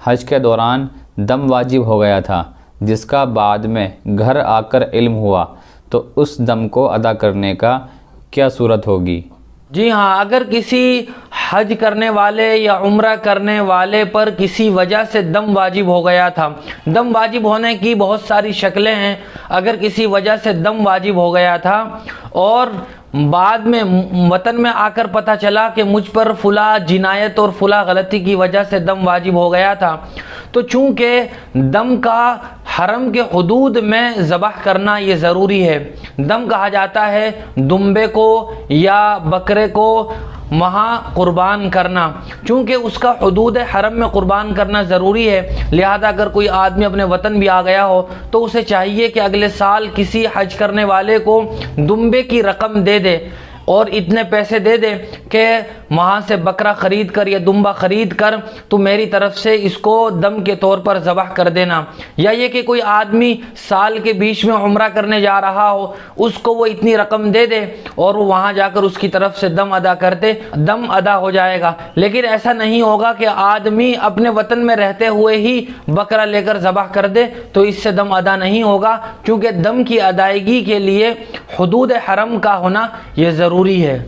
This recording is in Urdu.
حج کے دوران دم واجب ہو گیا تھا جس کا بعد میں گھر آ کر علم ہوا تو اس دم کو ادا کرنے کا کیا صورت ہوگی؟ جی ہاں، اگر کسی حج کرنے والے یا عمرہ کرنے والے پر کسی وجہ سے دم واجب ہو گیا تھا، دم واجب ہونے کی بہت ساری شکلیں ہیں۔ اگر کسی وجہ سے دم واجب ہو گیا تھا اور بعد میں وطن میں آ کر پتہ چلا کہ مجھ پر فلاں جنایت اور فلاں غلطی کی وجہ سے دم واجب ہو گیا تھا، تو چونکہ دم کا حرم کے حدود میں ذبح کرنا یہ ضروری ہے۔ دم کہا جاتا ہے دمبے کو یا بکرے کو وہاں قربان کرنا، چونکہ اس کا حدود حرم میں قربان کرنا ضروری ہے۔ لہذا اگر کوئی آدمی اپنے وطن بھی آ گیا ہو تو اسے چاہیے کہ اگلے سال کسی حج کرنے والے کو دمبے کی رقم دے دے اور اتنے پیسے دے دے کہ وہاں سے بکرا خرید کر یا دمبا خرید کر تو میری طرف سے اس کو دم کے طور پر ذبح کر دینا۔ یا یہ کہ کوئی آدمی سال کے بیچ میں عمرہ کرنے جا رہا ہو، اس کو وہ اتنی رقم دے دے اور وہ وہاں جا کر اس کی طرف سے دم ادا کر دے، دم ادا ہو جائے گا۔ لیکن ایسا نہیں ہوگا کہ آدمی اپنے وطن میں رہتے ہوئے ہی بکرا لے کر ذبح کر دے، تو اس سے دم ادا نہیں ہوگا، کیونکہ دم کی ادائیگی کے لیے حدود حرم کا ہونا یہ ضروری ہے۔